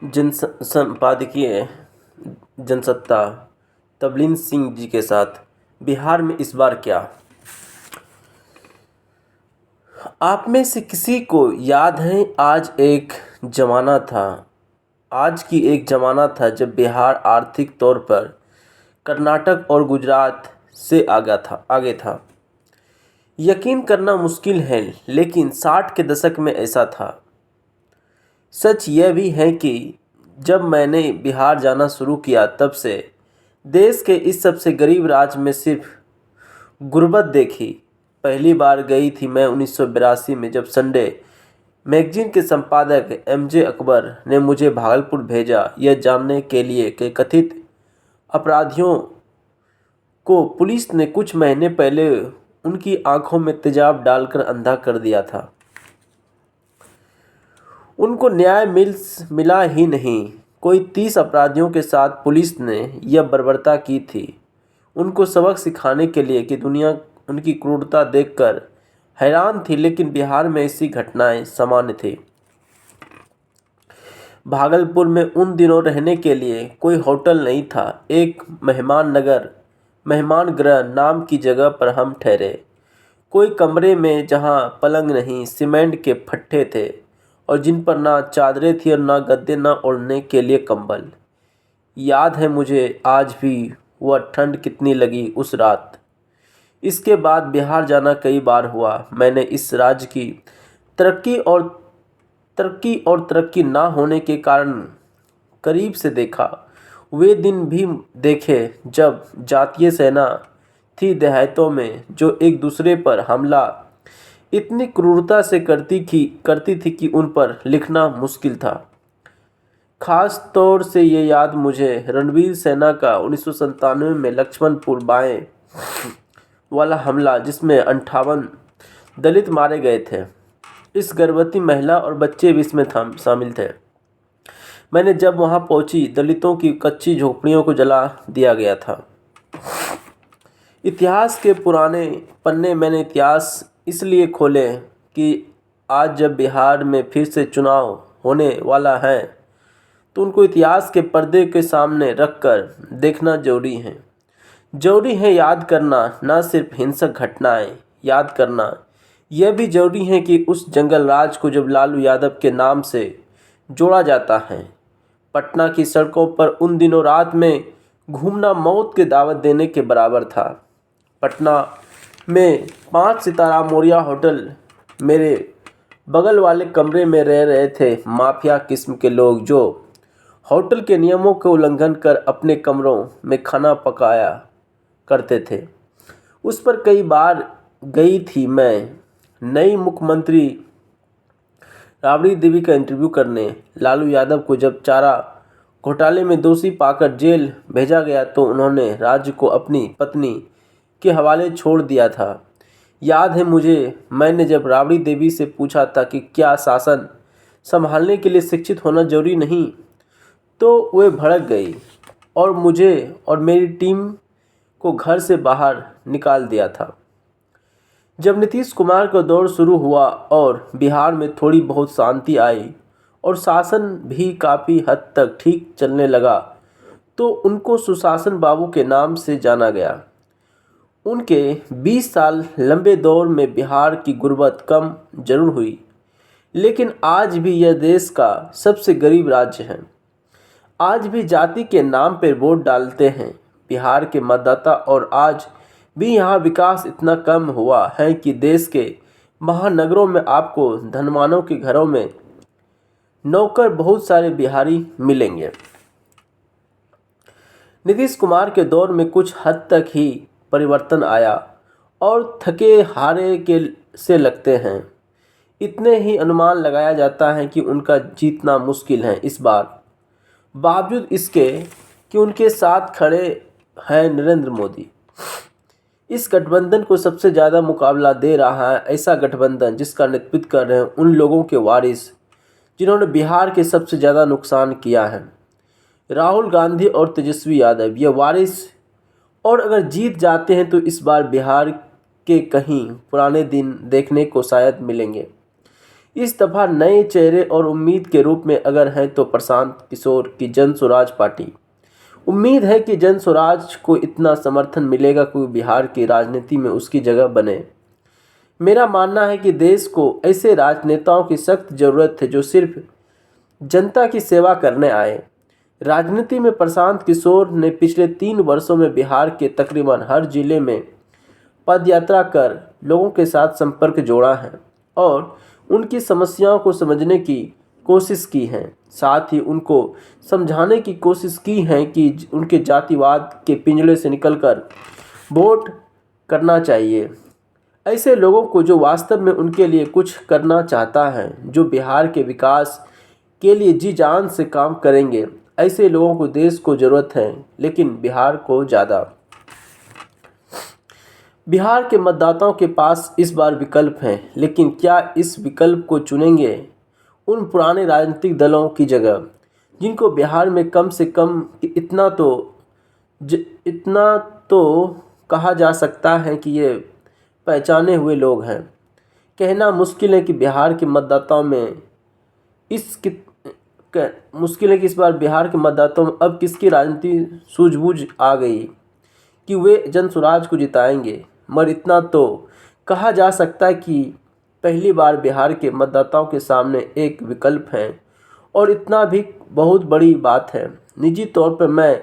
संपादकीय जनसत्ता तबलीन सिंह जी के साथ बिहार में इस बार क्या। आप में से किसी को याद है आज की एक ज़माना था जब बिहार आर्थिक तौर पर कर्नाटक और गुजरात से आगे था। यकीन करना मुश्किल है लेकिन 60 के दशक में ऐसा था। सच यह भी है कि जब मैंने बिहार जाना शुरू किया तब से देश के इस सबसे गरीब राज्य में सिर्फ गुर्बत देखी। पहली बार गई थी मैं 1982 में, जब संडे मैगजीन के संपादक एमजे अकबर ने मुझे भागलपुर भेजा यह जानने के लिए कि कथित अपराधियों को पुलिस ने कुछ महीने पहले उनकी आंखों में तेजाब डालकर अंधा कर दिया था। उनको न्याय मिला ही नहीं। कोई 30 अपराधियों के साथ पुलिस ने यह बर्बरता की थी, उनको सबक सिखाने के लिए कि दुनिया उनकी क्रूरता देखकर हैरान थी। लेकिन बिहार में ऐसी घटनाएं सामान्य थी। भागलपुर में उन दिनों रहने के लिए कोई होटल नहीं था। एक मेहमान गृह नाम की जगह पर हम ठहरे। कोई कमरे में जहां पलंग नहीं, सीमेंट के फट्टे थे और जिन पर ना चादरें थी और ना गद्दे, ना ओढ़ने के लिए कंबल। याद है मुझे आज भी वह ठंड कितनी लगी उस रात। इसके बाद बिहार जाना कई बार हुआ। मैंने इस राज्य की तरक्की ना होने के कारण करीब से देखा। वे दिन भी देखे जब जातीय सेना थी देहातों में, जो एक दूसरे पर हमला इतनी क्रूरता से करती थी कि उन पर लिखना मुश्किल था। खास तौर से ये याद मुझे रणवीर सेना का 1997 में लक्ष्मणपुर बाएं वाला हमला, जिसमें 58 दलित मारे गए थे। इस गर्भवती महिला और बच्चे भी इसमें शामिल थे। मैंने जब वहां पहुंची, दलितों की कच्ची झोपड़ियों को जला दिया गया था। इतिहास के पुराने पन्ने मैंने इतिहास इसलिए खोले कि आज जब बिहार में फिर से चुनाव होने वाला है तो उनको इतिहास के पर्दे के सामने रखकर देखना जरूरी है याद करना, न सिर्फ हिंसक घटनाएं याद करना, यह भी जरूरी है कि उस जंगल राज को जब लालू यादव के नाम से जोड़ा जाता है। पटना की सड़कों पर उन दिनों रात में घूमना मौत की दावत देने के बराबर था। पटना में 5 सितारा मोरिया होटल मेरे बगल वाले कमरे में रह रहे थे माफिया किस्म के लोग, जो होटल के नियमों के उल्लंघन कर अपने कमरों में खाना पकाया करते थे। उस पर कई बार गई थी मैं नई मुख्यमंत्री राबड़ी देवी का इंटरव्यू करने। लालू यादव को जब चारा घोटाले में दोषी पाकर जेल भेजा गया तो उन्होंने राज्य को अपनी पत्नी के हवाले छोड़ दिया था। याद है मुझे, मैंने जब राबड़ी देवी से पूछा था कि क्या शासन संभालने के लिए शिक्षित होना जरूरी नहीं, तो वे भड़क गई और मुझे और मेरी टीम को घर से बाहर निकाल दिया था। जब नीतीश कुमार का दौर शुरू हुआ और बिहार में थोड़ी बहुत शांति आई और शासन भी काफ़ी हद तक ठीक चलने लगा, तो उनको सुशासन बाबू के नाम से जाना गया। उनके 20 साल लंबे दौर में बिहार की गुर्बत कम जरूर हुई, लेकिन आज भी यह देश का सबसे गरीब राज्य है। आज भी जाति के नाम पर वोट डालते हैं बिहार के मतदाता, और आज भी यहाँ विकास इतना कम हुआ है कि देश के महानगरों में आपको धनवानों के घरों में नौकर बहुत सारे बिहारी मिलेंगे। नीतीश कुमार के दौर में कुछ हद तक ही परिवर्तन आया और थके हारे के से लगते हैं। इतने ही अनुमान लगाया जाता है कि उनका जीतना मुश्किल है इस बार, बावजूद इसके कि उनके साथ खड़े हैं नरेंद्र मोदी। इस गठबंधन को सबसे ज़्यादा मुकाबला दे रहा है ऐसा गठबंधन जिसका नेतृत्व कर रहे हैं उन लोगों के वारिस जिन्होंने बिहार के सबसे ज़्यादा नुकसान किया है, राहुल गांधी और तेजस्वी यादव। ये वारिस और अगर जीत जाते हैं तो इस बार बिहार के कहीं पुराने दिन देखने को शायद मिलेंगे। इस दफ़ा नए चेहरे और उम्मीद के रूप में अगर हैं तो प्रशांत किशोर की जन स्वराज पार्टी। उम्मीद है कि जन स्वराज को इतना समर्थन मिलेगा कि बिहार की राजनीति में उसकी जगह बने। मेरा मानना है कि देश को ऐसे राजनेताओं की सख्त ज़रूरत है जो सिर्फ जनता की सेवा करने आए। राजनीति में प्रशांत किशोर ने पिछले 3 वर्षों में बिहार के तकरीबन हर जिले में पदयात्रा कर लोगों के साथ संपर्क जोड़ा है और उनकी समस्याओं को समझने की कोशिश की है। साथ ही उनको समझाने की कोशिश की है कि उनके जातिवाद के पिंजड़े से निकलकर वोट करना चाहिए। ऐसे लोगों को जो वास्तव में उनके लिए कुछ करना चाहता है, जो बिहार के विकास के लिए जी जान से काम करेंगे, ऐसे लोगों को देश को ज़रूरत है, लेकिन बिहार को ज़्यादा। बिहार के मतदाताओं के पास इस बार विकल्प है, लेकिन क्या इस विकल्प को चुनेंगे उन पुराने राजनीतिक दलों की जगह जिनको बिहार में कम से कम इतना तो कहा जा सकता है कि ये पहचाने हुए लोग हैं। कहना मुश्किल है कि बिहार के मतदाताओं में मुश्किल है कि इस बार बिहार के मतदाताओं में अब किसकी राजनीति सूझबूझ आ गई कि वे जन स्वराज को जिताएंगे। मगर इतना तो कहा जा सकता है कि पहली बार बिहार के मतदाताओं के सामने एक विकल्प है और इतना भी बहुत बड़ी बात है। निजी तौर पर मैं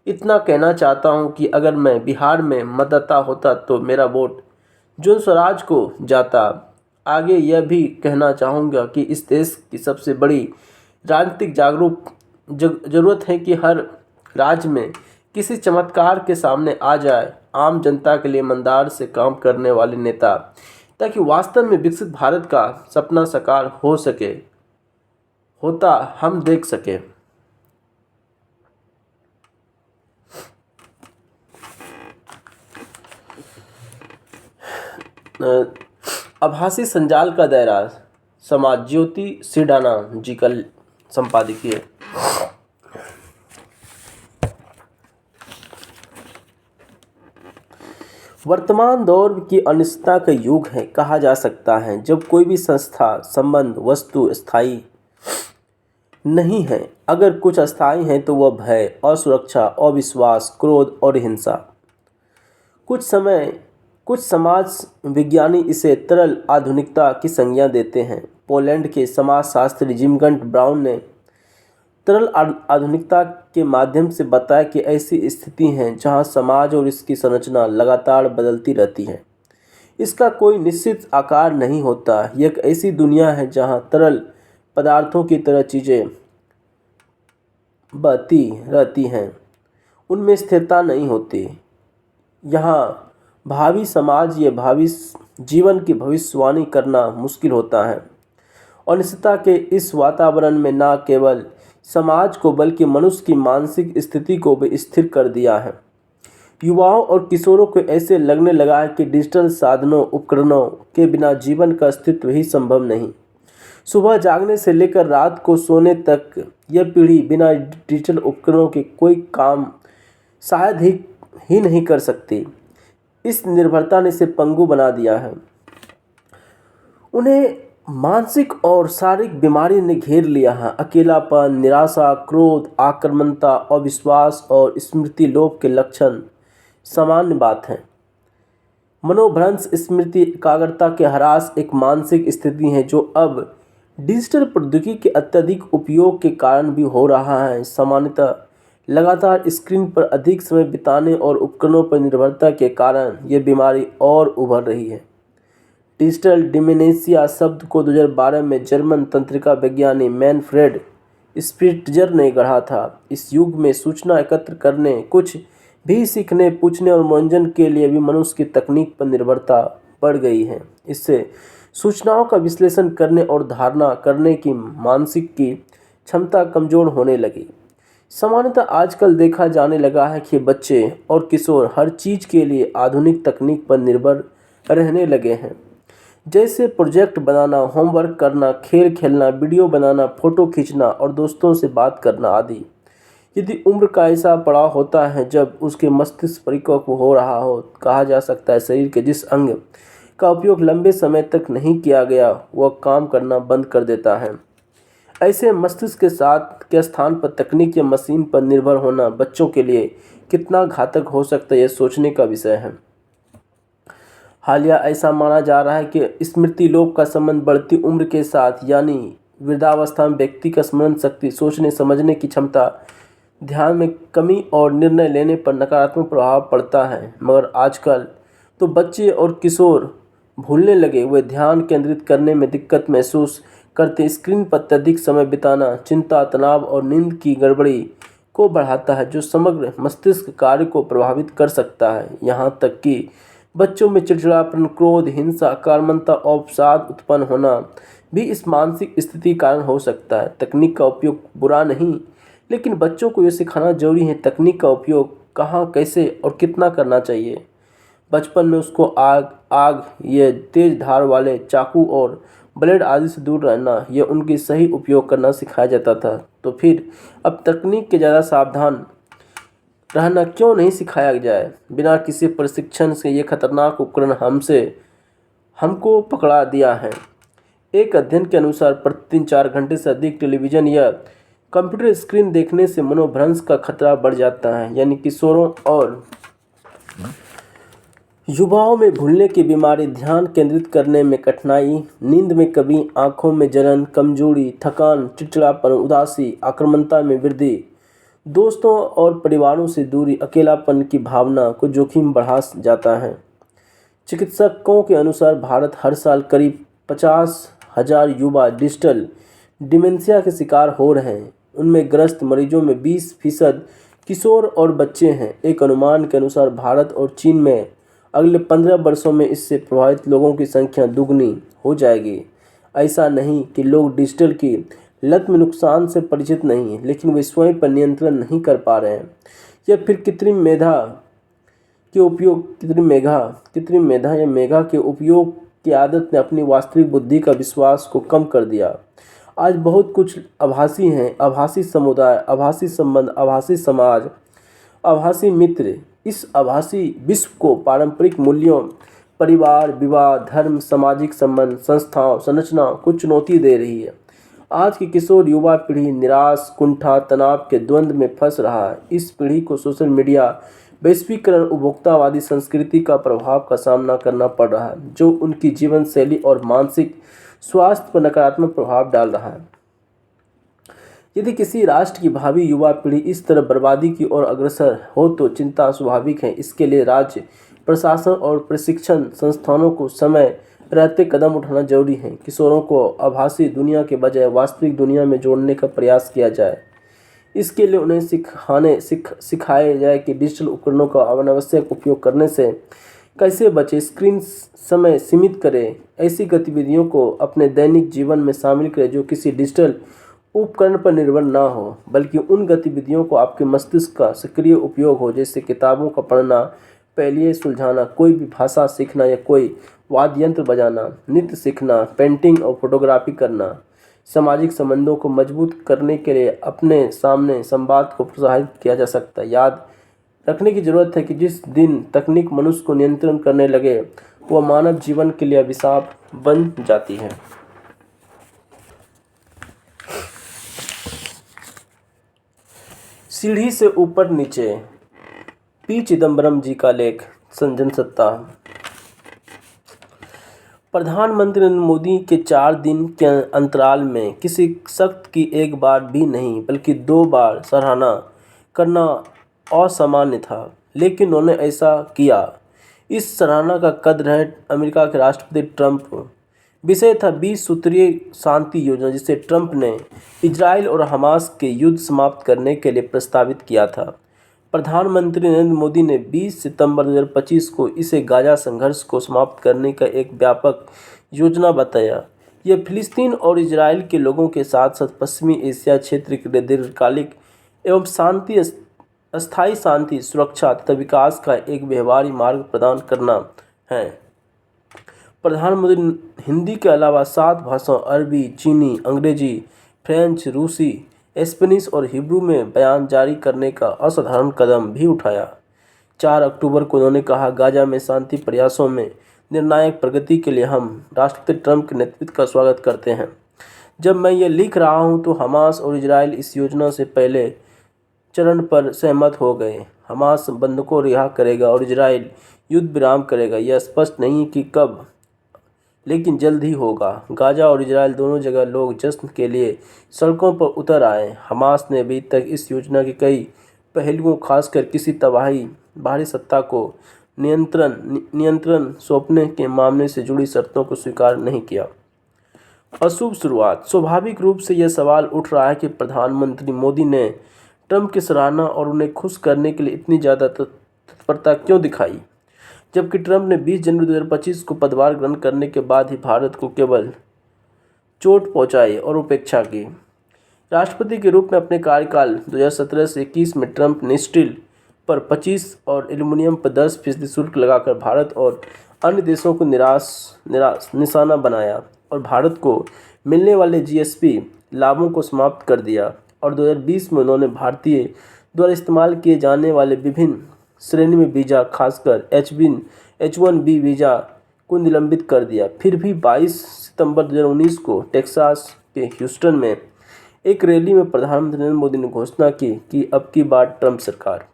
इतना कहना चाहता हूं कि अगर मैं बिहार में मतदाता होता तो मेरा वोट जन स्वराज को जाता। आगे यह भी कहना चाहूँगा कि इस देश की सबसे बड़ी राजनीतिक ज़रूरत है कि हर राज्य में किसी चमत्कार के सामने आ जाए आम जनता के लिए ईमानदार से काम करने वाले नेता, ताकि वास्तव में विकसित भारत का सपना साकार होता हम देख सके। आभासी संजाल का दायरा, समाज ज्योति सिडाना जी का संपादकीय। वर्तमान दौर की अनिश्चितता का युग है, कहा जा सकता है, जब कोई भी संस्था, संबंध, वस्तु स्थायी नहीं है। अगर कुछ अस्थायी है तो वह भय, असुरक्षा, अविश्वास, क्रोध और हिंसा। कुछ समाज विज्ञानी इसे तरल आधुनिकता की संज्ञा देते हैं। पोलैंड के समाजशास्त्री जिमगंट ब्राउन ने तरल आधुनिकता के माध्यम से बताया कि ऐसी स्थिति है जहां समाज और इसकी संरचना लगातार बदलती रहती है। इसका कोई निश्चित आकार नहीं होता। यह एक ऐसी दुनिया है जहां तरल पदार्थों की तरह चीज़ें बहती रहती हैं, उनमें स्थिरता नहीं होती। यहाँ भावी समाज या भावी जीवन की भविष्यवाणी करना मुश्किल होता है। अनिश्चितता के इस वातावरण में न केवल समाज को बल्कि मनुष्य की मानसिक स्थिति को भी स्थिर कर दिया है। युवाओं और किशोरों को ऐसे लगने लगा है कि डिजिटल साधनों, उपकरणों के बिना जीवन का अस्तित्व ही संभव नहीं। सुबह जागने से लेकर रात को सोने तक यह पीढ़ी बिना डिजिटल उपकरणों के कोई काम शायद ही नहीं कर सकती। इस निर्भरता ने इसे पंगु बना दिया है। उन्हें मानसिक और शारीरिक बीमारी ने घेर लिया है। अकेलापन, निराशा, क्रोध, आक्रामकता, अविश्वास और स्मृति लोप के लक्षण सामान्य बात है। मनोभ्रंश, स्मृति एकाग्रता के ह्रास एक मानसिक स्थिति है जो अब डिजिटल प्रौद्योगिकी के अत्यधिक उपयोग के कारण भी हो रहा है। सामान्यतः लगातार स्क्रीन पर अधिक समय बिताने और उपकरणों पर निर्भरता के कारण यह बीमारी और उभर रही है। डिजिटल डिमेंशिया शब्द को 2012 में जर्मन तंत्रिका विज्ञानी मैनफ्रेड स्पिट्जर ने गढ़ा था। इस युग में सूचना एकत्र करने, कुछ भी सीखने, पूछने और मनोरंजन के लिए भी मनुष्य की तकनीक पर निर्भरता बढ़ गई है। इससे सूचनाओं का विश्लेषण करने और धारणा करने की मानसिक की क्षमता कमजोर होने लगी। सामान्यतः आजकल देखा जाने लगा है कि बच्चे और किशोर हर चीज़ के लिए आधुनिक तकनीक पर निर्भर रहने लगे हैं, जैसे प्रोजेक्ट बनाना, होमवर्क करना, खेल खेलना, वीडियो बनाना, फ़ोटो खींचना और दोस्तों से बात करना आदि। यदि उम्र का ऐसा पड़ाव होता है जब उसके मस्तिष्क परिपक्व हो रहा हो, कहा जा सकता है शरीर के जिस अंग का उपयोग लंबे समय तक नहीं किया गया वह काम करना बंद कर देता है। ऐसे मस्तिष्क के स्थान पर तकनीक या मशीन पर निर्भर होना बच्चों के लिए कितना घातक हो सकता है, यह सोचने का विषय है। हालिया ऐसा माना जा रहा है कि स्मृति लोप का संबंध बढ़ती उम्र के साथ यानी वृद्धावस्था में व्यक्ति का स्मरण शक्ति, सोचने समझने की क्षमता, ध्यान में कमी और निर्णय लेने पर नकारात्मक प्रभाव पड़ता है। मगर आजकल तो बच्चे और किशोर भूलने लगे, वे ध्यान केंद्रित करने में दिक्कत महसूस करते। स्क्रीन पर अत्यधिक समय बिताना चिंता, तनाव और नींद की गड़बड़ी को बढ़ाता है, जो समग्र मस्तिष्क कार्य को प्रभावित कर सकता है। यहाँ तक कि बच्चों में चिड़चिड़ापन, क्रोध, हिंसा, आक्रामकता और अवसाद उत्पन्न होना भी इस मानसिक स्थिति कारण हो सकता है। तकनीक का उपयोग बुरा नहीं, लेकिन बच्चों को यह सिखाना जरूरी है तकनीक का उपयोग कहाँ, कैसे और कितना करना चाहिए। बचपन में उसको आग ये तेज धार वाले चाकू और ब्लेड आदि से दूर रहना, यह उनकी सही उपयोग करना सिखाया जाता था। तो फिर अब तकनीक के ज़्यादा सावधान रहना क्यों नहीं सिखाया जाए। बिना किसी प्रशिक्षण से ये खतरनाक उपकरण हमको पकड़ा दिया है। एक अध्ययन के अनुसार प्रतिदिन 4 घंटे से अधिक टेलीविज़न या कंप्यूटर स्क्रीन देखने से मनोभ्रंश का खतरा बढ़ जाता है, यानी किशोरों और युवाओं में भूलने की बीमारी, ध्यान केंद्रित करने में कठिनाई, नींद में कमी, आँखों में जलन, कमजोरी, थकान, चिड़चिड़ापन, उदासी, आक्रामकता में वृद्धि, दोस्तों और परिवारों से दूरी, अकेलापन की भावना को जोखिम बढ़ा जाता है। चिकित्सकों के अनुसार भारत हर साल करीब 50,000 युवा डिजिटल डिमेंशिया के शिकार हो रहे हैं। उनमें ग्रस्त मरीजों में 20% किशोर और बच्चे हैं। एक अनुमान के अनुसार भारत और चीन में अगले 15 वर्षों में इससे प्रभावित लोगों की संख्या दुगनी हो जाएगी। ऐसा नहीं कि लोग डिजिटल की लत में नुकसान से परिचित नहीं हैं, लेकिन वे स्वयं पर नियंत्रण नहीं कर पा रहे हैं या फिर कृत्रिम मेधा या मेघा के उपयोग की आदत ने अपनी वास्तविक बुद्धि का विश्वास को कम कर दिया। आज बहुत कुछ आभासी हैं, आभासी समुदाय, आभासी संबंध, आभासी समाज, आभासी मित्र। इस आभासी विश्व को पारंपरिक मूल्यों, परिवार, विवाह, धर्म, सामाजिक संबंध, संस्थाओं, संरचना को चुनौती दे रही है। आज की किशोर युवा पीढ़ी निराश, कुंठा, तनाव के द्वंद्व में फंस रहा है। इस पीढ़ी को सोशल मीडिया, वैश्वीकरण, उपभोक्तावादी संस्कृति का प्रभाव का सामना करना पड़ रहा है, जो उनकी जीवन शैली और मानसिक स्वास्थ्य पर नकारात्मक प्रभाव डाल रहा है। यदि किसी राष्ट्र की भावी युवा पीढ़ी इस तरह बर्बादी की ओर अग्रसर हो तो चिंता स्वाभाविक है। इसके लिए राज्य प्रशासन और प्रशिक्षण संस्थानों को समय रहते कदम उठाना जरूरी है। किशोरों को आभासी दुनिया के बजाय वास्तविक दुनिया में जोड़ने का प्रयास किया जाए। इसके लिए उन्हें सिखाया जाए कि डिजिटल उपकरणों का अनावश्यक उपयोग करने से कैसे बचे, स्क्रीन समय सीमित करें, ऐसी गतिविधियों को अपने दैनिक जीवन में शामिल करें जो किसी डिजिटल उपकरण पर निर्भर ना हो, बल्कि उन गतिविधियों को आपके मस्तिष्क का सक्रिय उपयोग हो, जैसे किताबों का पढ़ना, पहेलियाँ सुलझाना, कोई भी भाषा सीखना या कोई वाद्य यंत्र बजाना, नृत्य सीखना, पेंटिंग और फोटोग्राफी करना। सामाजिक संबंधों को मजबूत करने के लिए अपने सामने संवाद को प्रोत्साहित किया जा सकता है। याद रखने की जरूरत है कि जिस दिन तकनीक मनुष्य को नियंत्रण करने लगे, वह मानव जीवन के लिए अभिशाप बन जाती है। सीढ़ी से ऊपर नीचे, पी चिदम्बरम जी का लेख, जनसत्ता। प्रधानमंत्री नरेंद्र मोदी के 4 दिन के अंतराल में किसी शख्स की एक बार भी नहीं बल्कि 2 बार सराहना करना असामान्य था, लेकिन उन्होंने ऐसा किया। इस सराहना का कद्र है अमेरिका के राष्ट्रपति ट्रंप। विषय था 20 सूत्रीय शांति योजना, जिसे ट्रंप ने इजराइल और हमास के युद्ध समाप्त करने के लिए प्रस्तावित किया था। प्रधानमंत्री नरेंद्र मोदी ने 20 सितंबर 2025 को इसे गाजा संघर्ष को समाप्त करने का एक व्यापक योजना बताया। यह फिलिस्तीन और इजराइल के लोगों के साथ साथ पश्चिमी एशिया क्षेत्र के लिए दीर्घकालिक एवं अस्थायी शांति, सुरक्षा तथा विकास का एक व्यवहारिक मार्ग प्रदान करना है। प्रधानमंत्री हिंदी के अलावा 7 भाषाओं अरबी, चीनी, अंग्रेजी, फ्रेंच, रूसी, स्पेनिश और हिब्रू में बयान जारी करने का असाधारण कदम भी उठाया। 4 अक्टूबर को उन्होंने कहा, गाजा में शांति प्रयासों में निर्णायक प्रगति के लिए हम राष्ट्रपति ट्रंप के नेतृत्व का स्वागत करते हैं। जब मैं ये लिख रहा हूँ तो हमास और इजराइल इस योजना से पहले चरण पर सहमत हो गए। हमास बंधकों को रिहा करेगा और इजराइल युद्ध विराम करेगा। यह स्पष्ट नहीं कि कब, लेकिन जल्द ही होगा। गाजा और इजराइल दोनों जगह लोग जश्न के लिए सड़कों पर उतर आए। हमास ने अभी तक इस योजना के कई पहलुओं, खासकर किसी बाहरी सत्ता को नियंत्रण सौंपने के मामले से जुड़ी शर्तों को स्वीकार नहीं किया। अशुभ शुरुआत। स्वाभाविक रूप से यह सवाल उठ रहा है कि प्रधानमंत्री मोदी ने ट्रंप की सराहना और उन्हें खुश करने के लिए इतनी ज़्यादा तत्परता क्यों दिखाई, जबकि ट्रंप ने 20 जनवरी 2025 को पदभार ग्रहण करने के बाद ही भारत को केवल चोट पहुंचाई और उपेक्षा की। राष्ट्रपति के रूप में अपने कार्यकाल 2017 से 21 में ट्रंप ने स्टील पर 25 और एल्यूमीनियम पर 10% शुल्क लगाकर भारत और अन्य देशों को निशाना बनाया और भारत को मिलने वाले जीएसपी लाभों को समाप्त कर दिया। और 2020 में उन्होंने भारतीय द्वारा इस्तेमाल किए जाने वाले विभिन्न श्रेणी में वीज़ा, खासकर H1B वीज़ा को निलंबित कर दिया। फिर भी 22 सितंबर 2019 को टेक्सास के ह्यूस्टन में एक रैली में प्रधानमंत्री नरेंद्र मोदी ने घोषणा की कि अब की बार ट्रंप सरकार।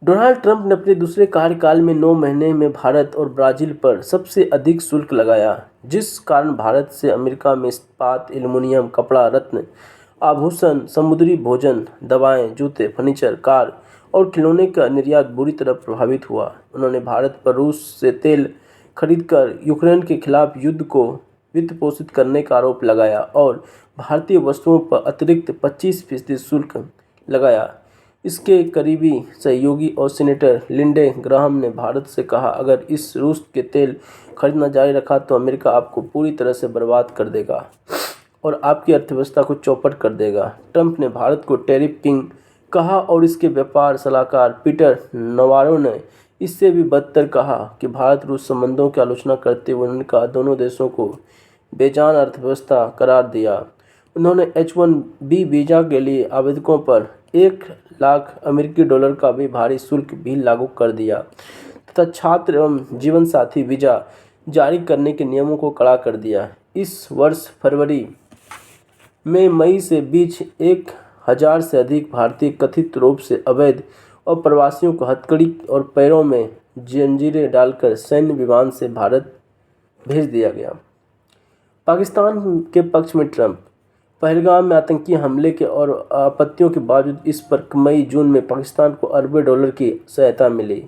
डोनाल्ड ट्रंप ने अपने दूसरे कार्यकाल में 9 महीने में भारत और ब्राज़ील पर सबसे अधिक शुल्क लगाया, जिस कारण भारत से अमेरिका में इस्पात, एल्यूमीनियम, कपड़ा, रत्न, आभूषण, समुद्री भोजन, दवाएं, जूते, फर्नीचर, कार और खिलौने का निर्यात बुरी तरह प्रभावित हुआ। उन्होंने भारत पर रूस से तेल खरीदकर यूक्रेन के खिलाफ युद्ध को वित्त पोषित करने का आरोप लगाया और भारतीय वस्तुओं पर अतिरिक्त 25% शुल्क लगाया। इसके करीबी सहयोगी और सीनेटर लिंडे ग्राहम ने भारत से कहा, अगर इस रूस के तेल खरीदना जारी रखा तो अमेरिका आपको पूरी तरह से बर्बाद कर देगा और आपकी अर्थव्यवस्था को चौपट कर देगा। ट्रंप ने भारत को टैरिफ किंग कहा और इसके व्यापार सलाहकार पीटर नवारो ने इससे भी बदतर कहा कि भारत रूस संबंधों की आलोचना करते हुए उन्होंने कहा दोनों देशों को बेजान अर्थव्यवस्था करार दिया। उन्होंने H1B वीज़ा के लिए आवेदकों पर $1 लाख अमेरिकी डॉलर का भी भारी शुल्क भी लागू कर दिया तथा छात्र एवं जीवन साथी वीज़ा जारी करने के नियमों को कड़ा कर दिया। इस वर्ष फरवरी में मई से बीच 1000 से अधिक भारतीय कथित रूप से अवैध और प्रवासियों को हथकड़ी और पैरों में जंजीरें डालकर सैन्य विमान से भारत भेज दिया गया। पाकिस्तान के पक्ष में ट्रंप। पहलगाम में आतंकी हमले के और आपत्तियों के बावजूद इस पर मई-जून में पाकिस्तान को अरबों डॉलर की सहायता मिली,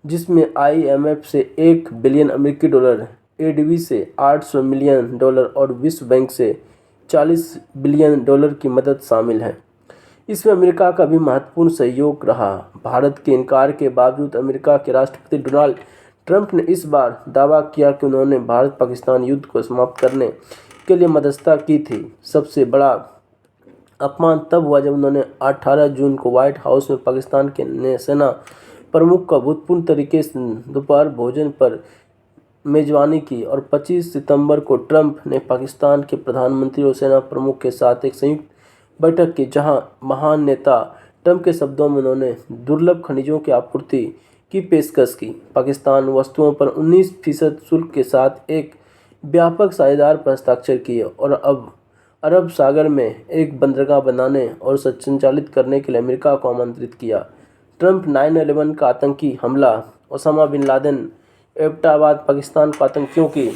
जिसमें IMF से $1 बिलियन अमेरिकी डॉलर, ADB से $800 मिलियन और विश्व बैंक से $40 बिलियन की मदद शामिल है। इसमें अमेरिका का भी महत्वपूर्ण सहयोग रहा। भारत के इनकार के बावजूद अमेरिका के राष्ट्रपति डोनाल्ड ट्रंप ने इस बार दावा किया कि उन्होंने भारत-पाकिस्तान युद्ध को समाप्त करने के लिए मध्यस्थता की थी। सबसे बड़ा अपमान तब हुआ जब उन्होंने 18 जून को व्हाइट हाउस में पाकिस्तान के सेना प्रमुख का भूतपूर्व तरीके से दोपहर भोजन पर मेजबानी की और 25 सितंबर को ट्रंप ने पाकिस्तान के प्रधानमंत्री और सेना प्रमुख के साथ एक संयुक्त बैठक की, जहां महान नेता ट्रंप के शब्दों में उन्होंने दुर्लभ खनिजों की आपूर्ति की पेशकश की। पाकिस्तान वस्तुओं पर 19% शुल्क के साथ एक व्यापक साझेदार पर हस्ताक्षर किए और अब अरब सागर में एक बंदरगाह बनाने और संचालित करने के लिए अमेरिका को आमंत्रित किया। ट्रंप 9/11 का आतंकी हमला, Osama bin Laden, Abbottabad Pakistan को आतंकियों की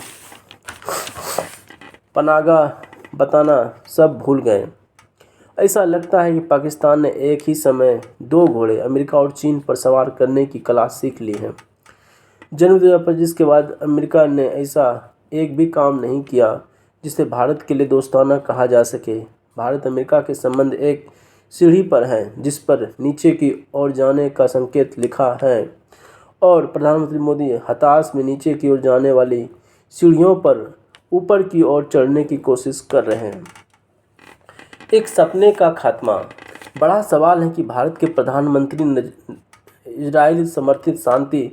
पनाहगाह बताना सब भूल गए। ऐसा लगता है कि पाकिस्तान ने एक ही समय 2 घोड़े अमेरिका और चीन पर सवार करने की कला सीख ली है। जनवरी 2025 के बाद अमेरिका ने ऐसा एक भी काम नहीं किया जिसे भारत के लिए दोस्ताना कहा जा सके। भारत अमेरिका के संबंध एक सीढ़ी पर हैं जिस पर नीचे की ओर जाने का संकेत लिखा है और प्रधानमंत्री मोदी हताश में नीचे की ओर जाने वाली सीढ़ियों पर ऊपर की ओर चढ़ने की कोशिश कर रहे हैं। एक सपने का खात्मा। बड़ा सवाल है कि भारत के प्रधानमंत्री ने इजराइल समर्थित शांति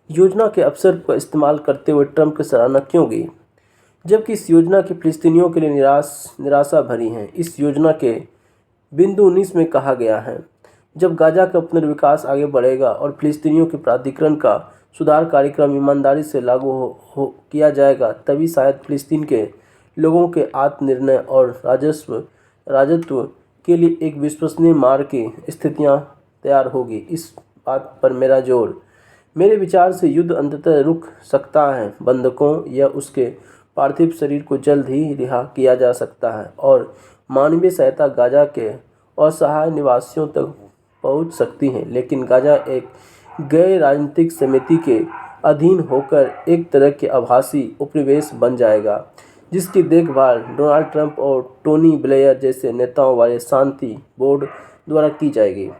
योजना के अवसर का इस्तेमाल करते हुए ट्रंप की सराहना क्यों की, जबकि इस योजना की फिलिस्तीनियों के लिए निराशा भरी है। इस योजना के बिंदु 19 में कहा गया है, जब गाजा का पुनर्विकास आगे बढ़ेगा और फिलिस्तीनियों के प्राधिकरण का सुधार कार्यक्रम ईमानदारी से लागू किया जाएगा, तभी शायद फिलिस्तीन के लोगों के आत्मनिर्णय और राजत्व के लिए एक विश्वसनीय मार्ग की स्थितियां तैयार होगी। इस बात पर मेरे विचार से युद्ध अंततः रुक सकता है। बंधकों या उसके पार्थिव शरीर को जल्द ही रिहा किया जा सकता है और मानवीय सहायता गाजा के असहाय निवासियों तक पहुंच सकती है। लेकिन गाजा एक गैर राजनीतिक समिति के अधीन होकर एक तरह के आभासी उपनिवेश बन जाएगा, जिसकी देखभाल डोनाल्ड ट्रंप और टोनी ब्लेयर जैसे नेताओं वाले शांति बोर्ड द्वारा की जाएगी।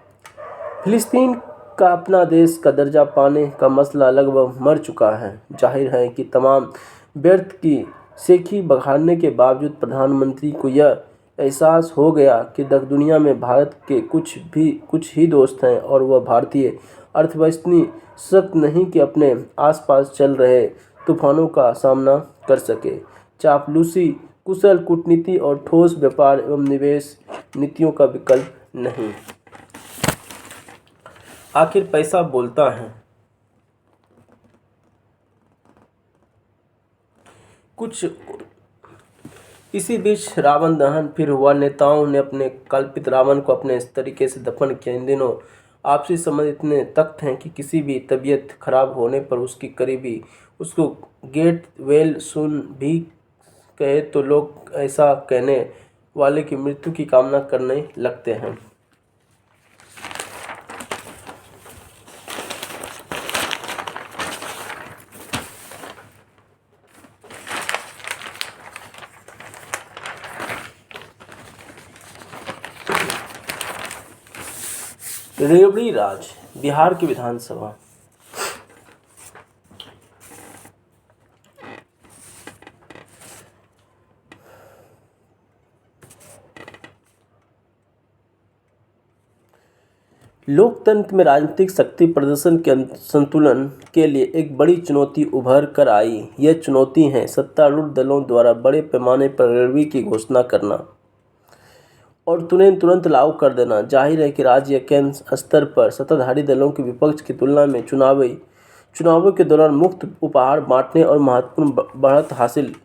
फिलिस्तीन का अपना देश का दर्जा पाने का मसला लगभग मर चुका है। जाहिर है कि तमाम व्यर्थ की सेखी बघाड़ने के बावजूद प्रधानमंत्री को यह एहसास हो गया कि दुनिया में भारत के कुछ ही दोस्त हैं और वह भारतीय अर्थव्यवस्था सख्त नहीं कि अपने आसपास चल रहे तूफानों का सामना कर सके। चापलूसी, कुशल कूटनीति और ठोस व्यापार एवं निवेश नीतियों का विकल्प नहीं। आखिर पैसा बोलता है। कुछ इसी बीच रावण दहन फिर हुआ। नेताओं ने अपने कल्पित रावण को अपने इस तरीके से दफन किया। इन दिनों आपसी समझ इतने तख्त हैं कि किसी भी तबीयत खराब होने पर उसकी करीबी उसको गेट वेल सुन भी कहे तो लोग ऐसा कहने वाले की मृत्यु की कामना करने लगते हैं। रेवड़ी राज, बिहार की विधानसभा। लोकतंत्र में राजनीतिक शक्ति प्रदर्शन के संतुलन के लिए एक बड़ी चुनौती उभर कर आई। यह चुनौती है सत्तारूढ़ दलों द्वारा बड़े पैमाने पर रेवड़ी की घोषणा करना और तुरंत लागू कर देना। जाहिर है कि राज्य या केंद्र स्तर पर सत्ताधारी दलों के विपक्ष की तुलना में चुनावों के दौरान मुफ्त उपहार बांटने और महत्वपूर्ण बढ़त हासिल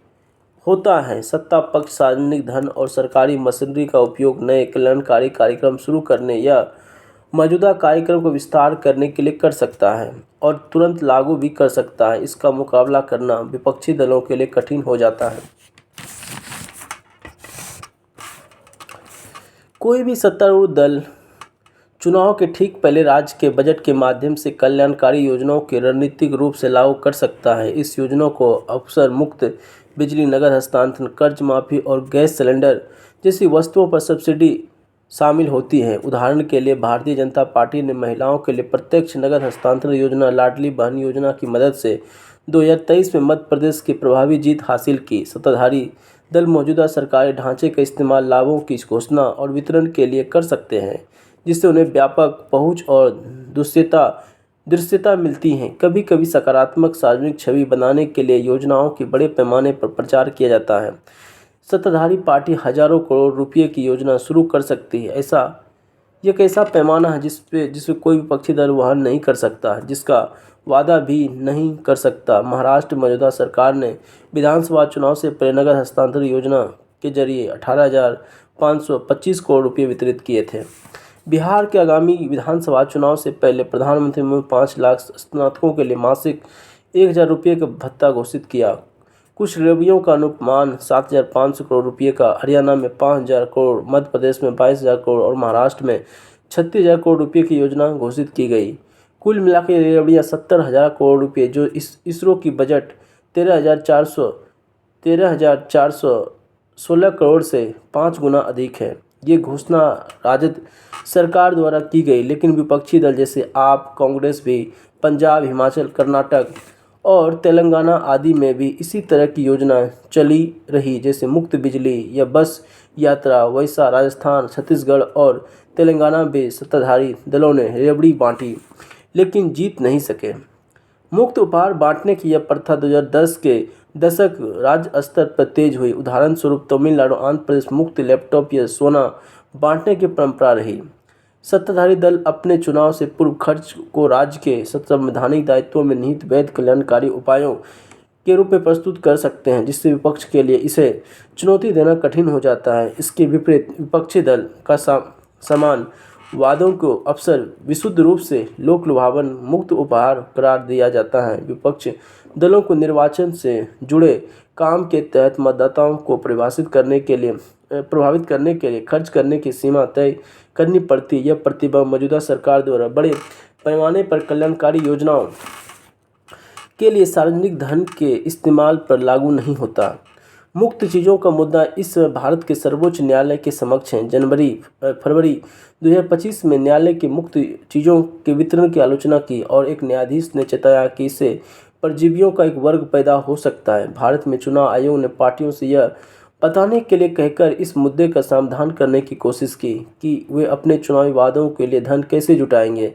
होता है। सत्ता पक्ष सार्वजनिक धन और सरकारी मशीनरी का उपयोग नए कल्याणकारी कार्यक्रम शुरू करने या मौजूदा कार्यक्रम को विस्तार करने के लिए कर सकता है और तुरंत लागू भी कर सकता है। इसका मुकाबला करना विपक्षी दलों के लिए कठिन हो जाता है। कोई भी सत्तारूढ़ दल चुनाव के ठीक पहले राज्य के बजट के माध्यम से कल्याणकारी योजनाओं के रणनीतिक रूप से लागू कर सकता है। इस योजना को अवसर मुक्त बिजली नगद हस्तांतरण, कर्ज माफी और गैस सिलेंडर जैसी वस्तुओं पर सब्सिडी शामिल होती है। उदाहरण के लिए भारतीय जनता पार्टी ने महिलाओं के लिए प्रत्यक्ष नगद हस्तांतरण योजना लाडली बहन योजना की मदद से 2023 में मध्य प्रदेश की प्रभावी जीत हासिल की। सत्ताधारी दल मौजूदा सरकारी ढांचे का इस्तेमाल लाभों की घोषणा और वितरण के लिए कर सकते हैं, जिससे उन्हें व्यापक पहुंच और दृश्यता मिलती है। कभी कभी सकारात्मक सार्वजनिक छवि बनाने के लिए योजनाओं की बड़े पैमाने पर प्रचार किया जाता है। सत्ताधारी पार्टी हजारों करोड़ रुपये की योजना शुरू कर सकती है। यह एक ऐसा पैमाना है जिसपे कोई विपक्षी दल वहन नहीं कर सकता, जिसका वादा भी नहीं कर सकता। महाराष्ट्र मौजूदा सरकार ने विधानसभा चुनाव से पहले नगद हस्तांतरण योजना के जरिए 18,525 करोड़ रुपये वितरित किए थे। बिहार के आगामी विधानसभा चुनाव से पहले प्रधानमंत्री ने 5 लाख स्नातकों के लिए मासिक 1,000 रुपये का भत्ता घोषित किया। कुछ रेवड़ियों का अनुमान 7,500 करोड़ रुपये का, हरियाणा में 5,000 करोड़, मध्य प्रदेश में 22,000 करोड़ और महाराष्ट्र में 36,000 करोड़ रुपये की योजना घोषित की गई। कुल मिलाकर रेवड़ियाँ 70,000 करोड़ रुपये, जो इसरो की बजट 13,416 करोड़ से 5 गुना अधिक है। ये घोषणा राजद सरकार द्वारा की गई, लेकिन विपक्षी दल जैसे आप, कांग्रेस भी पंजाब, हिमाचल, कर्नाटक और तेलंगाना आदि में भी इसी तरह की योजना चली रही, जैसे मुफ्त बिजली या बस यात्रा। वैसा राजस्थान, छत्तीसगढ़ और तेलंगाना में सत्ताधारी दलों ने रेवड़ी बांटी, लेकिन जीत नहीं सके। मुफ्त उपहार बांटने की यह प्रथा 2010 के दशक राज्य स्तर पर तेज हुई। उदाहरण स्वरूप तमिलनाडु, आंध्र प्रदेश मुफ्त लैपटॉप या सोना बांटने की परंपरा रही। सत्ताधारी दल अपने चुनाव से पूर्व खर्च को राज्य के संवैधानिक दायित्वों में निहित वैध कल्याणकारी उपायों के रूप में प्रस्तुत कर सकते हैं, जिससे विपक्ष के लिए इसे चुनौती देना कठिन हो जाता है। इसके विपरीत विपक्षी दल का समान वादों को अक्सर विशुद्ध रूप से लोक लुभावन मुक्त उपहार करार दिया जाता है। विपक्ष दलों को निर्वाचन से जुड़े काम के तहत मतदाताओं को प्रभावित करने के लिए खर्च करने की सीमा तय करनी पड़ती है। यह प्रतिबंध मौजूदा सरकार द्वारा बड़े पैमाने पर कल्याणकारी योजनाओं के लिए सार्वजनिक धन के इस्तेमाल पर लागू नहीं होता। मुक्त चीज़ों का मुद्दा इस भारत के सर्वोच्च न्यायालय के समक्ष है। फरवरी 2025 में न्यायालय के मुक्त चीज़ों के वितरण की आलोचना की और एक न्यायाधीश ने चेताया कि इससे परजीवियों का एक वर्ग पैदा हो सकता है। भारत में चुनाव आयोग ने पार्टियों से यह बताने के लिए कहकर इस मुद्दे का समाधान करने की कोशिश की कि वे अपने चुनावी वादों के लिए धन कैसे जुटाएंगे।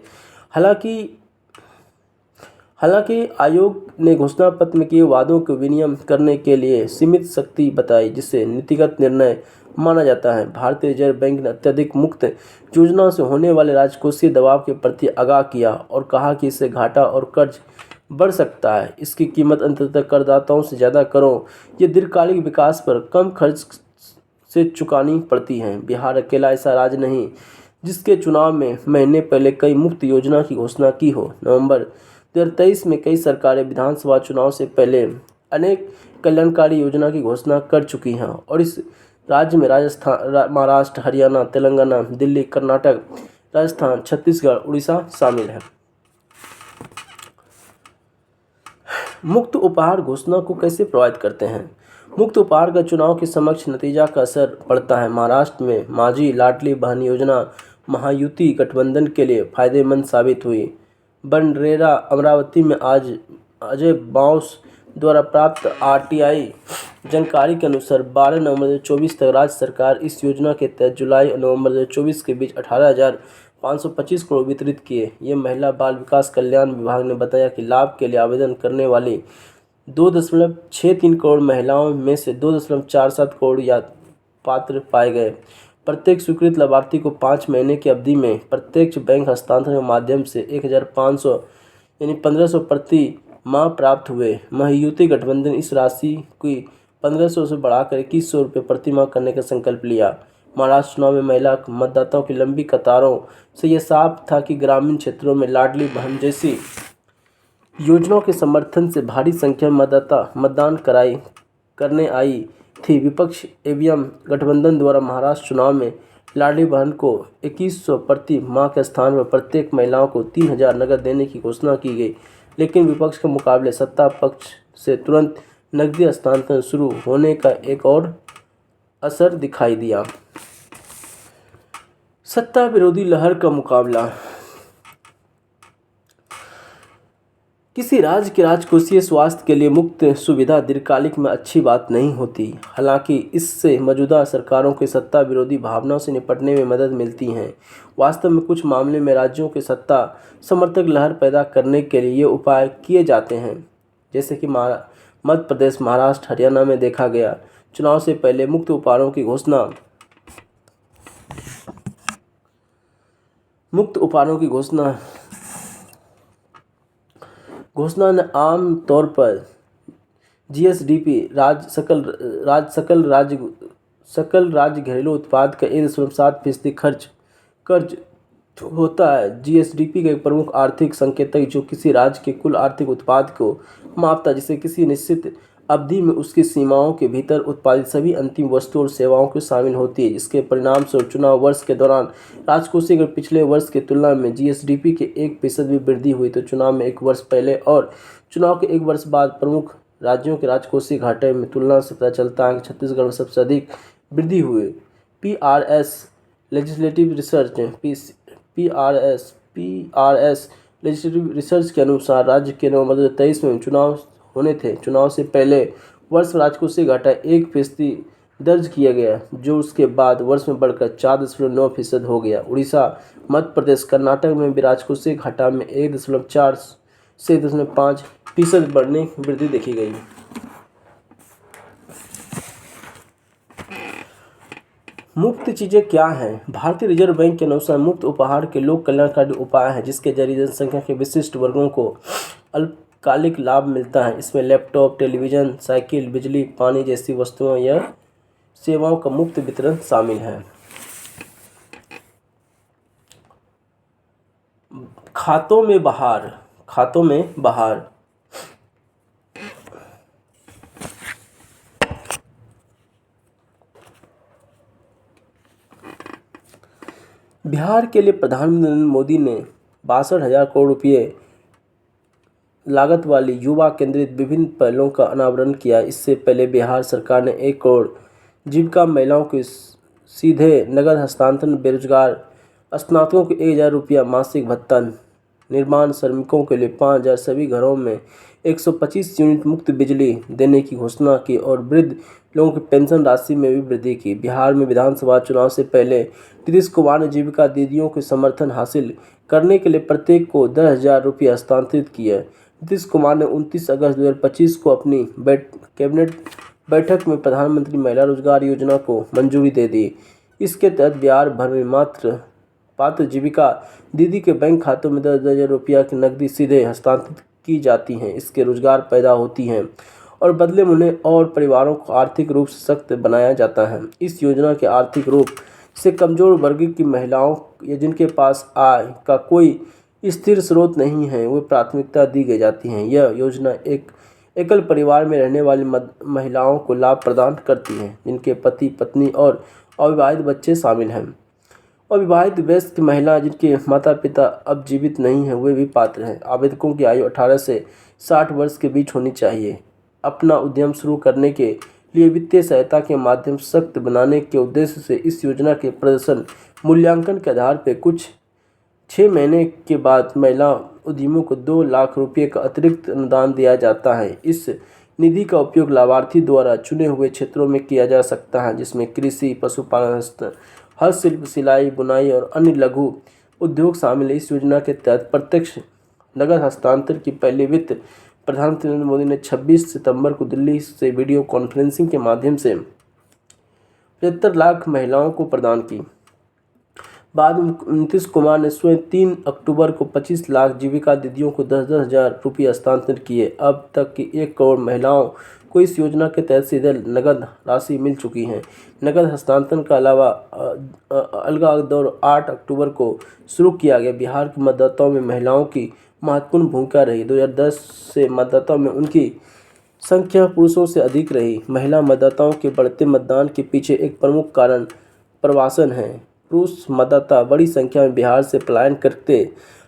हालांकि आयोग ने घोषणा पत्र में किए वादों को विनियम करने के लिए सीमित शक्ति बताई, जिसे नीतिगत निर्णय माना जाता है। भारतीय रिजर्व बैंक ने अत्यधिक मुक्त योजना से होने वाले राजकोषीय दबाव के प्रति आगाह किया और कहा कि इससे घाटा और कर्ज बढ़ सकता है। इसकी कीमत अंततः करदाताओं से ज़्यादा करों या दीर्घकालिक विकास पर कम खर्च से चुकानी पड़ती है। बिहार अकेला ऐसा राज्य नहीं जिसके चुनाव में महीने पहले कई मुफ्त योजना की घोषणा की हो। नवंबर 2023 में कई सरकारें विधानसभा चुनाव से पहले अनेक कल्याणकारी योजना की घोषणा कर चुकी हैं और इस राज्य में महाराष्ट्र, हरियाणा, तेलंगाना, दिल्ली, कर्नाटक, राजस्थान, छत्तीसगढ़, उड़ीसा शामिल है। मुक्त उपहार घोषणा को कैसे प्रभावित करते हैं? मुक्त उपहार का चुनाव के समक्ष नतीजा का असर पड़ता है। महाराष्ट्र में माझी लाडली बहन योजना महायुति गठबंधन के लिए फायदेमंद साबित हुई। बंडरेरा अमरावती में आज अजय बांस द्वारा प्राप्त आरटीआई जानकारी के अनुसार 12 नवंबर 2024 तक राज्य सरकार इस योजना के तहत जुलाई और नवंबर 2024 के बीच 18,525 करोड़ वितरित किए। ये महिला बाल विकास कल्याण विभाग ने बताया कि लाभ के लिए आवेदन करने वाली 2.63 करोड़ महिलाओं में से 2.47 करोड़ या पात्र पाए गए। प्रत्येक स्वीकृत लाभार्थी को 5 महीने की अवधि में प्रत्यक्ष बैंक हस्तांतरण के माध्यम से 1,500 यानी 1,500 प्रति माह प्राप्त हुए। महायुति गठबंधन इस राशि की 1,500 से बढ़ाकर 2,100 रुपये प्रति माह करने का संकल्प लिया। महाराष्ट्र चुनाव में महिला मतदाताओं की लंबी कतारों से यह साफ था कि ग्रामीण क्षेत्रों में लाडली बहन जैसी योजनाओं के समर्थन से भारी संख्या में मतदाता मतदान करने आई थी। विपक्ष एवं गठबंधन द्वारा महाराष्ट्र चुनाव में लाडली बहन को 2,100 प्रति माह के स्थान पर प्रत्येक महिलाओं को 3,000 नकद देने की घोषणा की गई, लेकिन विपक्ष के मुकाबले सत्ता पक्ष से तुरंत नकदी हस्तांतरण शुरू होने का एक और असर दिखाई दिया। सत्ता विरोधी लहर का मुकाबला। किसी राज्य के राजकोषीय स्वास्थ्य के लिए मुक्त सुविधा दीर्घकालिक में अच्छी बात नहीं होती। हालांकि इससे मौजूदा सरकारों के सत्ता विरोधी भावनाओं से निपटने में मदद मिलती है। वास्तव में कुछ मामले में राज्यों के सत्ता समर्थक लहर पैदा करने के लिए ये उपाय किए जाते हैं, जैसे कि मध्य प्रदेश, महाराष्ट्र, हरियाणा में देखा गया। चुनाव से पहले मुक्त उपहारों की घोषणा ने आम तौर पर जीएसडीपी सकल राज्य घरेलू उत्पाद का 1.7% कर्ज होता है। जीएसडीपी का एक प्रमुख आर्थिक संकेतक जो किसी राज्य के कुल आर्थिक उत्पाद को मापता है, जिसे किसी निश्चित अवधि में उसकी सीमाओं के भीतर उत्पादित सभी अंतिम वस्तुओं और सेवाओं को शामिल होती है। इसके परिणाम स्वरूप चुनाव वर्ष के दौरान राजकोषीय अगर पिछले वर्ष की तुलना में जीएसडीपी के 1% भी वृद्धि हुई तो चुनाव में एक वर्ष पहले और चुनाव के एक वर्ष बाद प्रमुख राज्यों के राजकोषीय घाटे में तुलना से पता चलता है कि छत्तीसगढ़ में सबसे अधिक वृद्धि हुई। पीआरएस लेजिस्लेटिव रिसर्च के अनुसार राज्य के नवंबर 2023 में चुनाव होने थे। चुनाव से पहले वर्ष राजकोषीय घाटा 1% दर्ज किया गया, जो उसके बाद वर्ष में बढ़कर 4.9% हो गया। उड़ीसा, मध्य प्रदेश, कर्नाटक में भी राजकोषीय घाटा में 1.4 से 1.5% वृद्धि देखी गई। मुफ्त चीज़ें क्या हैं? भारतीय रिजर्व बैंक के अनुसार मुफ्त उपहार के लोक कल्याणकारी उपाय हैं जिसके जरिए जनसंख्या के विशिष्ट वर्गों को अल्पकालिक लाभ मिलता है। इसमें लैपटॉप, टेलीविज़न, साइकिल, बिजली, पानी जैसी वस्तुओं या सेवाओं का मुफ्त वितरण शामिल है। खातों में बहार। बिहार के लिए प्रधानमंत्री नरेंद्र मोदी ने 62,000 करोड़ रुपये लागत वाली युवा केंद्रित विभिन्न पहलों का अनावरण किया। इससे पहले बिहार सरकार ने 1 करोड़ जीविका महिलाओं को सीधे नगद हस्तांतरण, बेरोजगार स्नातकों को 1,000 रुपया मासिक भत्ता, निर्माण श्रमिकों के लिए 5,000, सभी घरों में 125 यूनिट मुफ्त बिजली देने की घोषणा की और वृद्ध लोगों की पेंशन राशि में भी वृद्धि की। बिहार में विधानसभा चुनाव से पहले नीतीश कुमार ने जीविका दीदियों के समर्थन हासिल करने के लिए प्रत्येक को 10,000 रुपये हस्तांतरित किए। नीतीश कुमार ने 29 अगस्त 2025 को अपनी कैबिनेट बैठक में प्रधानमंत्री महिला रोजगार योजना को मंजूरी दे दी। इसके तहत बिहार भर में पात्र जीविका दीदी के बैंक खातों में 10,000 रुपया की नकदी सीधे हस्तांतरित की जाती हैं। इसके रोजगार पैदा होती हैं और बदले में उन्हें और परिवारों को आर्थिक रूप से सशक्त बनाया जाता है। इस योजना के आर्थिक रूप से कमजोर वर्ग की महिलाओं या जिनके पास आय का कोई स्थिर स्रोत नहीं है, वे प्राथमिकता दी गई जाती हैं। यह योजना एक एकल परिवार में रहने वाली महिलाओं को लाभ प्रदान करती है जिनके पति, पत्नी और अविवाहित बच्चे शामिल हैं। अविवाहित वयस्क महिला जिनके माता पिता अब जीवित नहीं हैं, वे भी पात्र हैं। आवेदकों की आयु 18 से 60 वर्ष के बीच होनी चाहिए। अपना उद्यम शुरू करने के लिए वित्तीय सहायता के माध्यम सशक्त बनाने के उद्देश्य से इस योजना के प्रदर्शन मूल्यांकन के आधार पर कुछ 6 महीने के बाद महिला उद्यमियों को 2 लाख रुपये का अतिरिक्त अनुदान दिया जाता है। इस निधि का उपयोग लाभार्थी द्वारा चुने हुए क्षेत्रों में किया जा सकता है जिसमें कृषि, पशुपालन, हस्तशिल्प, सिलाई, बुनाई और अन्य लघु उद्योग शामिल है। इस योजना के तहत प्रत्यक्ष नगद हस्तांतरण की पहली वित्त प्रधानमंत्री नरेंद्र मोदी ने 26 सितंबर को दिल्ली से वीडियो कॉन्फ्रेंसिंग के माध्यम से 75 लाख महिलाओं को प्रदान की। बाद में नीतीश कुमार ने स्वयं 3 अक्टूबर को 25 लाख जीविका दीदियों को 10-10 हज़ार रुपये हस्तांतरित किए। अब तक की 1 करोड़ महिलाओं को इस योजना के तहत सीधे नगद राशि मिल चुकी है। नगद हस्तांतरण के अलावा अलगा दौर 8 अक्टूबर को शुरू किया गया। बिहार के मतदाताओं में महिलाओं की महत्वपूर्ण भूमिका रही। 2010 से मतदाताओं में उनकी संख्या पुरुषों से अधिक रही। महिला मतदाताओं के बढ़ते मतदान के पीछे एक प्रमुख कारण प्रवासन है। पुरुष मतदाता बड़ी संख्या में बिहार से पलायन करते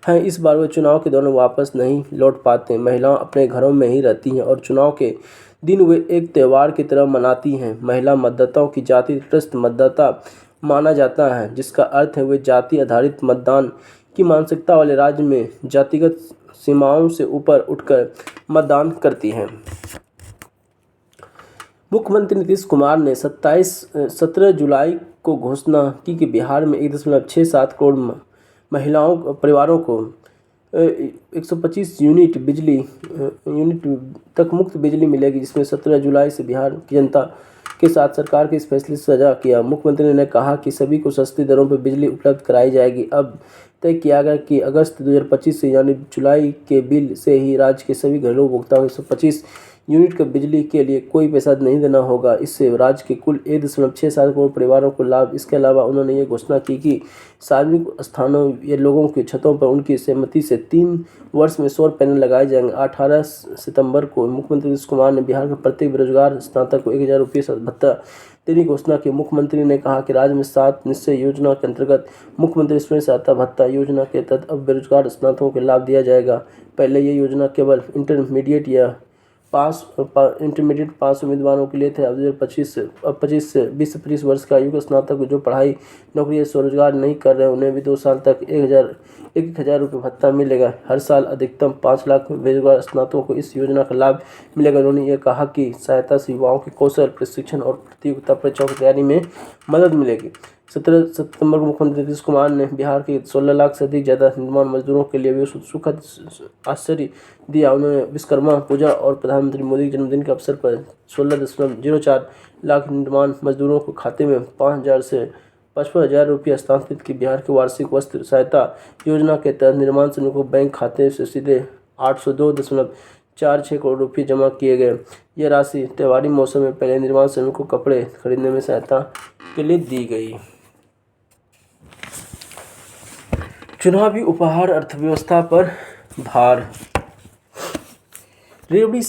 हैं। इस बार वे चुनाव के दौरान वापस नहीं लौट पाते। महिलाएं अपने घरों में ही रहती हैं और चुनाव के दिन वे एक त्यौहार की तरह मनाती हैं। महिला मतदाताओं की जाति तटस्थ मतदाता माना जाता है जिसका अर्थ है वे जाति आधारित मतदान की मानसिकता वाले राज्य में जातिगत सीमाओं से ऊपर उठकर मतदान करती हैं। मुख्यमंत्री नीतीश कुमार ने 17 जुलाई को घोषणा की कि बिहार में 1.67 करोड़ परिवारों को 125 यूनिट तक मुफ्त बिजली मिलेगी, जिसमें 17 जुलाई से बिहार की जनता के साथ सरकार के इस फैसले से साझा किया। मुख्यमंत्री ने कहा कि सभी को सस्ती दरों पर बिजली उपलब्ध कराई जाएगी। अब तय किया गया कि अगस्त 2025 से यानी जुलाई के बिल से ही राज्य के सभी घरेलू उपभोक्ताओं को 125 यूनिट का बिजली के लिए कोई पैसा नहीं देना होगा। इससे राज्य के कुल 1.67 करोड़ परिवारों को लाभ। इसके अलावा उन्होंने ये घोषणा की कि सार्वजनिक स्थानों या लोगों की छतों पर उनकी सहमति से 3 वर्ष में सौर पैनल लगाए जाएंगे। 18 सितंबर को मुख्यमंत्री नीतीश कुमार ने बिहार के प्रत्येक बेरोजगार स्नातक को 1,000 रुपये भत्ता देने की घोषणा की। मुख्यमंत्री ने कहा कि राज्य में 7 निश्चय योजना के अंतर्गत मुख्यमंत्री स्वयं सहायता भत्ता योजना के तहत अब बेरोजगार स्नातकों को लाभ दिया जाएगा। पहले ये योजना केवल इंटरमीडिएट पास उम्मीदवारों के लिए थे। अब 20 से 25 वर्ष की आयु के स्नातक जो पढ़ाई, नौकरी या स्वरोजगार नहीं कर रहे हैं उन्हें भी 2 साल तक 1,000 रुपये भत्ता मिलेगा। हर साल अधिकतम 5 लाख बेरोजगार स्नातकों को इस योजना का लाभ मिलेगा। उन्होंने ये कहा कि सहायता से युवाओं के कौशल प्रशिक्षण और प्रतियोगिता परीक्षाओं की तैयारी में मदद मिलेगी। 17 सितंबर को मुख्यमंत्री नीतीश कुमार ने बिहार के 16 लाख से अधिक ज़्यादा निर्माण मजदूरों के लिए भी सुखद आश्चर्य दिया। उन्होंने विश्वकर्मा पूजा और प्रधानमंत्री मोदी के जन्मदिन के अवसर पर 16.04 लाख निर्माण मजदूरों को खाते में 5,000 से 55,000 रुपये हस्तांतरित की। बिहार के वार्षिक वस्त्र सहायता योजना के तहत निर्माण श्रमिकों को बैंक खाते से सीधे 802.46 करोड़ रुपये जमा किए गए। यह राशि त्योहारी मौसम में पहले निर्माण श्रमिकों को कपड़े खरीदने में सहायता के लिए दी गई। चुनावी उपहार, अर्थव्यवस्था पर भार। रेवड़ी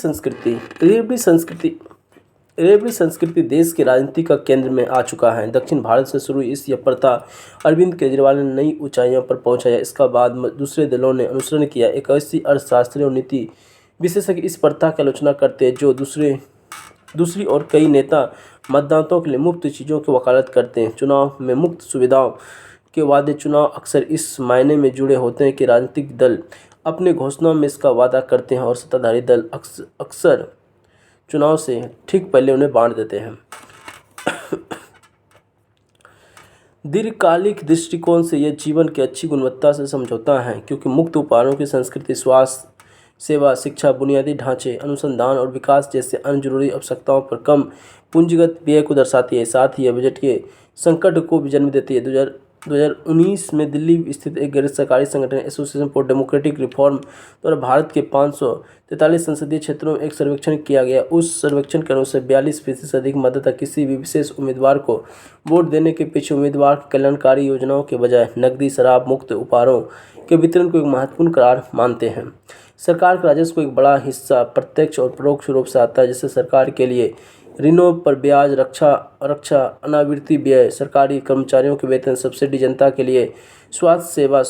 संस्कृति देश की राजनीति का केंद्र में आ चुका है। दक्षिण भारत से शुरू इस यह प्रथा अरविंद केजरीवाल ने नई ऊंचाइयों पर पहुंचाया। इसका बाद दूसरे दलों ने अनुसरण किया। एक ऐसी अर्थशास्त्री और नीति विशेषज्ञ इस प्रथा की आलोचना करते हैं जो दूसरी और कई नेता मतदाताओं के लिए मुफ्त चीज़ों की वकालत करते हैं। चुनाव में मुफ्त सुविधाओं के वादे चुनाव अक्सर इस मायने में जुड़े होते हैं कि राजनीतिक दल अपने घोषणाओं में इसका वादा करते हैं और सत्ताधारी दल अक्सर चुनाव से ठीक पहले उन्हें बांट देते हैं। दीर्घकालिक दृष्टिकोण से यह जीवन की अच्छी गुणवत्ता से समझौता है, क्योंकि मुक्त उपहारों की संस्कृति स्वास्थ्य सेवा, शिक्षा, बुनियादी ढांचे, अनुसंधान और विकास जैसे अन्य जरूरी आवश्यकताओं पर कम पूंजीगत व्यय को दर्शाती है। साथ ही यह बजट के संकट को भी जन्म देती है। 2019 में दिल्ली स्थित एक गैर सरकारी संगठन एसोसिएशन फॉर डेमोक्रेटिक रिफॉर्म द्वारा भारत के 543 संसदीय क्षेत्रों में एक सर्वेक्षण किया गया। उस सर्वेक्षण के अनुसार 42% से अधिक मतदाता किसी भी विशेष उम्मीदवार को वोट देने के पीछे उम्मीदवार की कल्याणकारी योजनाओं के बजाय नकदी, शराब, मुक्त उपहारों के वितरण को एक महत्वपूर्ण करार मानते हैं। सरकार के राजस्व को एक बड़ा हिस्सा प्रत्यक्ष और परोक्ष रूप से आता है, जिससे सरकार के लिए ऋणों पर ब्याज, रक्षा, अनावृत्ति व्यय, सरकारी कर्मचारियों के वेतन, सब्सिडी, जनता के लिए स्वास्थ्य सेवा,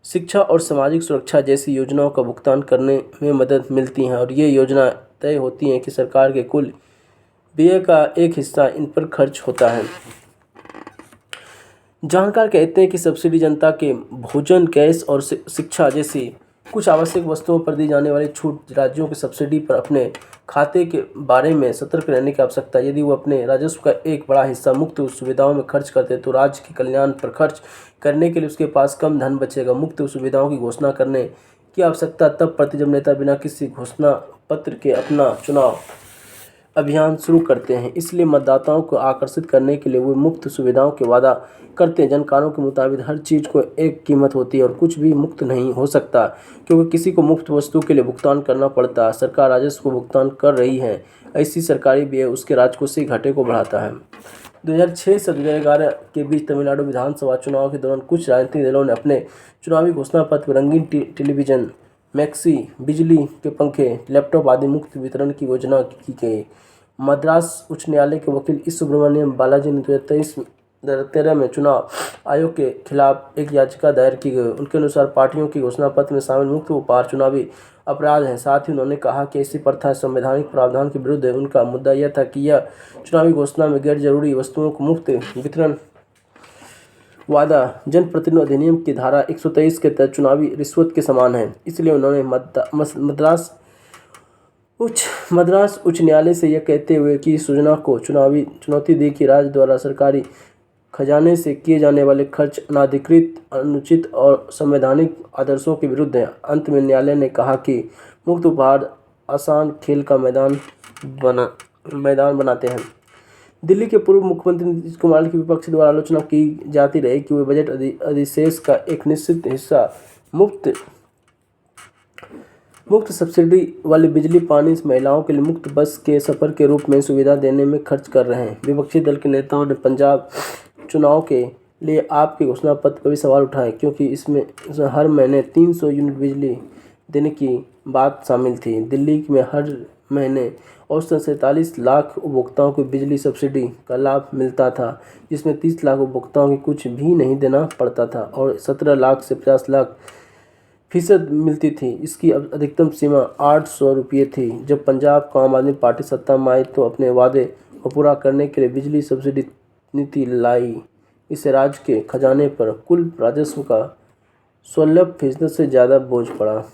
शिक्षा और सामाजिक सुरक्षा जैसी योजनाओं का भुगतान करने में मदद मिलती है। और ये योजना तय होती हैं कि सरकार के कुल व्यय का एक हिस्सा इन पर खर्च होता है। जानकार कहते हैं कि सब्सिडी जनता के भोजन, गैस और शिक्षा जैसी कुछ आवश्यक वस्तुओं पर दी जाने वाली छूट राज्यों की सब्सिडी पर अपने खाते के बारे में सतर्क रहने की आवश्यकता है। यदि वो अपने राजस्व का एक बड़ा हिस्सा मुक्त सुविधाओं में खर्च करते तो राज्य के कल्याण पर खर्च करने के लिए उसके पास कम धन बचेगा। मुक्त सुविधाओं की घोषणा करने की आवश्यकता तब पड़ती जब नेता बिना किसी घोषणा पत्र के अपना चुनाव अभियान शुरू करते हैं। इसलिए मतदाताओं को आकर्षित करने के लिए वो मुफ्त सुविधाओं के वादा करते हैं। जानकारों के मुताबिक हर चीज़ को एक कीमत होती है और कुछ भी मुफ्त नहीं हो सकता, क्योंकि किसी को मुफ्त वस्तु के लिए भुगतान करना पड़ता है। सरकार राजस्व को भुगतान कर रही है, ऐसी सरकारी व्यय उसके राजकोषीय घाटे को बढ़ाता है। 2006 से 2011 के बीच तमिलनाडु विधानसभा चुनाव के दौरान कुछ राजनीतिक दलों ने अपने चुनावी घोषणा पत्र में रंगीन टेलीविजन, मैक्सी, बिजली के पंखे, लैपटॉप आदि मुफ्त वितरण की घोषणा की गई। मद्रास उच्च न्यायालय के वकील ई सुब्रमण्यम बालाजी ने 2013 में चुनाव आयोग के खिलाफ एक याचिका दायर की गई। उनके अनुसार पार्टियों की घोषणा पत्र में शामिल मुफ्त उपहार चुनावी अपराध है। साथ ही उन्होंने कहा कि ऐसी प्रथा संवैधानिक प्रावधान के विरुद्ध है। उनका मुद्दा यह था कि यह चुनावी घोषणा में गैर जरूरी वस्तुओं को मुफ्त वितरण वादा जनप्रतिनिधि अधिनियम की धारा 123 के तहत चुनावी रिश्वत के समान है। इसलिए उन्होंने मद्रास उच्च न्यायालय से यह कहते हुए कि इस योजना को चुनौती दी कि राज्य द्वारा सरकारी खजाने से किए जाने वाले खर्च अनाधिकृत, अनुचित और संवैधानिक आदर्शों के विरुद्ध है। अंत में न्यायालय ने कहा कि मुक्त उपहार आसान खेल का मैदान बनाते हैं। दिल्ली के पूर्व मुख्यमंत्री नीतीश कुमार की विपक्ष द्वारा आलोचना की जाती रही कि वे बजट अधिशेष का एक निश्चित हिस्सा मुफ्त सब्सिडी वाली बिजली, पानी, महिलाओं के लिए मुफ्त बस के सफ़र के रूप में सुविधा देने में खर्च कर रहे हैं। विपक्षी दल के नेताओं ने पंजाब चुनाव के लिए आपके घोषणा पत्र पर भी सवाल उठाए, क्योंकि इसमें हर महीने 300 यूनिट बिजली देने की बात शामिल थी। दिल्ली में हर महीने औसतन 47 लाख उपभोक्ताओं को बिजली सब्सिडी का लाभ मिलता था, जिसमें 30 लाख उपभोक्ताओं को कुछ भी नहीं देना पड़ता था और 17 लाख से 50 लाख फीसद मिलती थी। इसकी अधिकतम सीमा 800 रुपये थी। जब पंजाब को आम आदमी पार्टी सत्ता में आई तो अपने वादे को पूरा करने के लिए बिजली सब्सिडी नीति लाई। इससे राज्य के खजाने पर कुल राजस्व का 16% से ज़्यादा बोझ पड़ा।